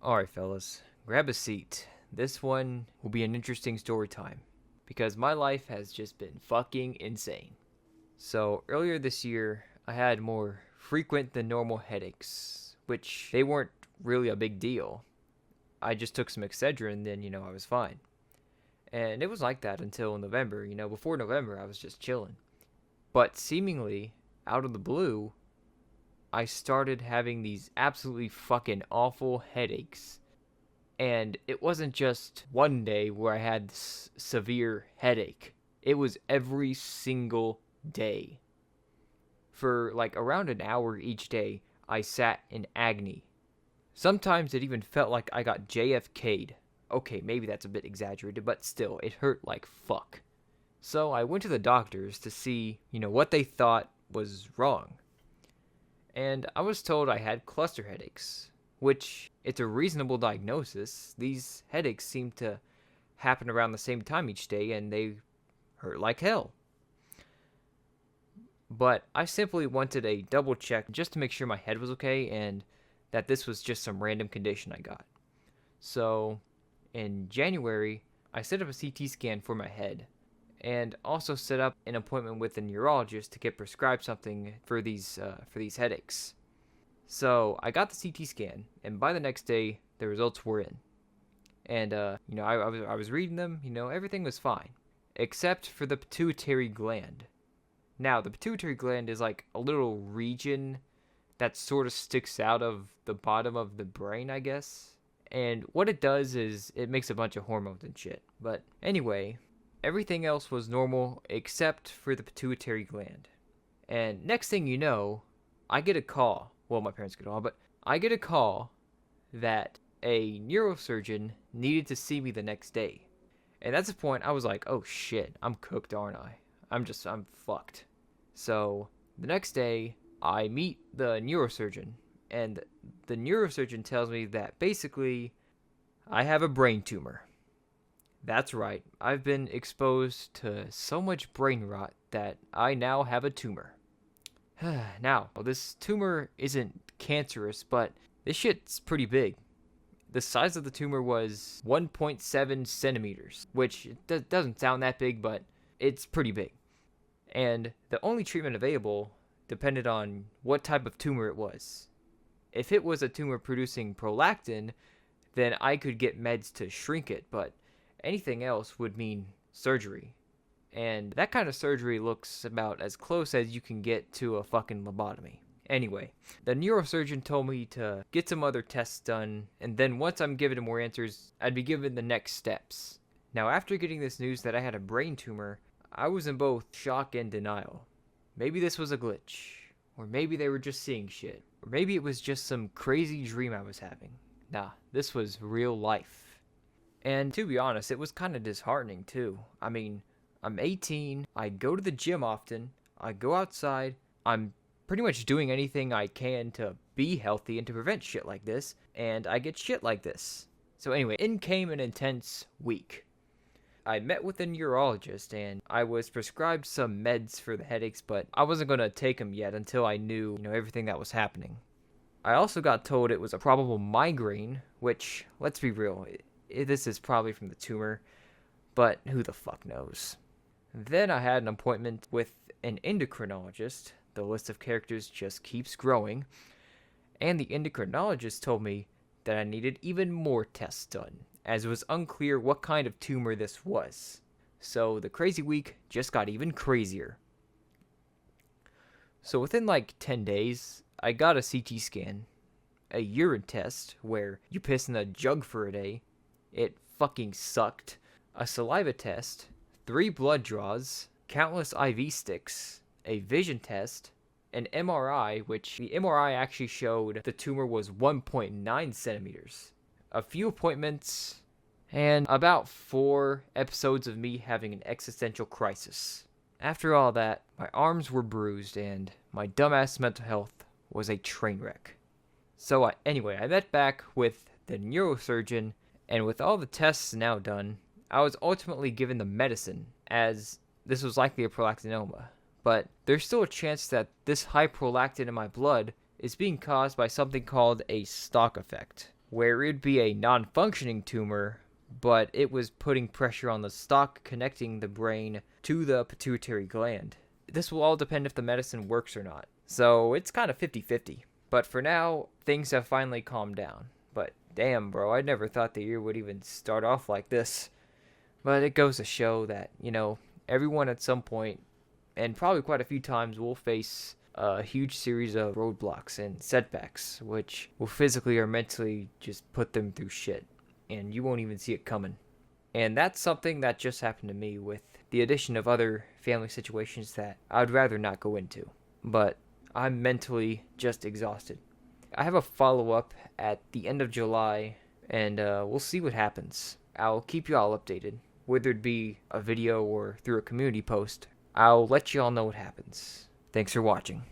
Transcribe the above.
Alright, fellas, grab a seat. This one will be an interesting story time because my life has just been fucking insane. So, earlier this year, I had more frequent than normal headaches, which they weren't really a big deal. I just took some Excedrin and then, I was fine. And it was like that until November. Before November, I was just chilling. But seemingly, out of the blue, I started having these absolutely fucking awful headaches. And it wasn't just one day where I had this severe headache. It was every single day. For like around an hour each day, I sat in agony. Sometimes it even felt like I got JFK'd. Okay, maybe that's a bit exaggerated, but still, it hurt like fuck. So I went to the doctors to see, what they thought was wrong. And I was told I had cluster headaches, which it's a reasonable diagnosis. These headaches seem to happen around the same time each day, and they hurt like hell. But I simply wanted a double check just to make sure my head was okay and that this was just some random condition I got. So, in January, I set up a CT scan for my head and also set up an appointment with a neurologist to get prescribed something for these headaches. So, I got the CT scan, and by the next day, the results were in. And, I was reading them, everything was fine, except for the pituitary gland. Now, the pituitary gland is like a little region that sort of sticks out of the bottom of the brain, I guess. And what it does is it makes a bunch of hormones and shit. But anyway, everything else was normal except for the pituitary gland. And next thing you know, I get a call. Well, my parents get a call, but I get a call that a neurosurgeon needed to see me the next day. And that's the point I was like, oh shit, I'm cooked, aren't I? I'm fucked. So, the next day, I meet the neurosurgeon, and the neurosurgeon tells me that basically, I have a brain tumor. That's right, I've been exposed to so much brain rot that I now have a tumor. Now, this tumor isn't cancerous, but this shit's pretty big. The size of the tumor was 1.7 centimeters, which doesn't sound that big, but it's pretty big. And the only treatment available depended on what type of tumor it was. If it was a tumor producing prolactin, then I could get meds to shrink it, but anything else would mean surgery. And that kind of surgery looks about as close as you can get to a fucking lobotomy. Anyway, the neurosurgeon told me to get some other tests done, and then once I'm given more answers, I'd be given the next steps. Now, after getting this news that I had a brain tumor, I was in both shock and denial. Maybe this was a glitch, or maybe they were just seeing shit, or maybe it was just some crazy dream I was having. Nah, this was real life. And to be honest, it was kind of disheartening too. I mean, I'm 18, I go to the gym often, I go outside, I'm pretty much doing anything I can to be healthy and to prevent shit like this, and I get shit like this. So anyway, in came an intense week. I met with a neurologist and I was prescribed some meds for the headaches, but I wasn't going to take them yet until I knew, everything that was happening. I also got told it was a probable migraine, which, let's be real, this is probably from the tumor, but who the fuck knows. Then I had an appointment with an endocrinologist. The list of characters just keeps growing. And the endocrinologist told me that I needed even more tests done, as it was unclear what kind of tumor this was. So the crazy week just got even crazier. So within like 10 days, I got a CT scan, a urine test where you piss in a jug for a day. It fucking sucked. A saliva test, 3 blood draws, countless IV sticks, a vision test, an MRI, which the MRI actually showed the tumor was 1.9 centimeters. A few appointments, and about 4 episodes of me having an existential crisis. After all that, my arms were bruised and my dumbass mental health was a train wreck. So anyway, I met back with the neurosurgeon, and with all the tests now done, I was ultimately given the medicine, as this was likely a prolactinoma. But there's still a chance that this high prolactin in my blood is being caused by something called a stalk effect, where it'd be a non-functioning tumor, but it was putting pressure on the stalk connecting the brain to the pituitary gland. This will all depend if the medicine works or not. So it's kind of 50-50. But for now, things have finally calmed down. But damn, bro, I never thought the year would even start off like this. But it goes to show that, everyone at some point, and probably quite a few times, will face a huge series of roadblocks and setbacks, which will physically or mentally just put them through shit. And you won't even see it coming. And that's something that just happened to me, with the addition of other family situations that I'd rather not go into. But I'm mentally just exhausted. I have a follow-up at the end of July, and we'll see what happens. I'll keep you all updated, whether it be a video or through a community post. I'll let you all know what happens. Thanks for watching.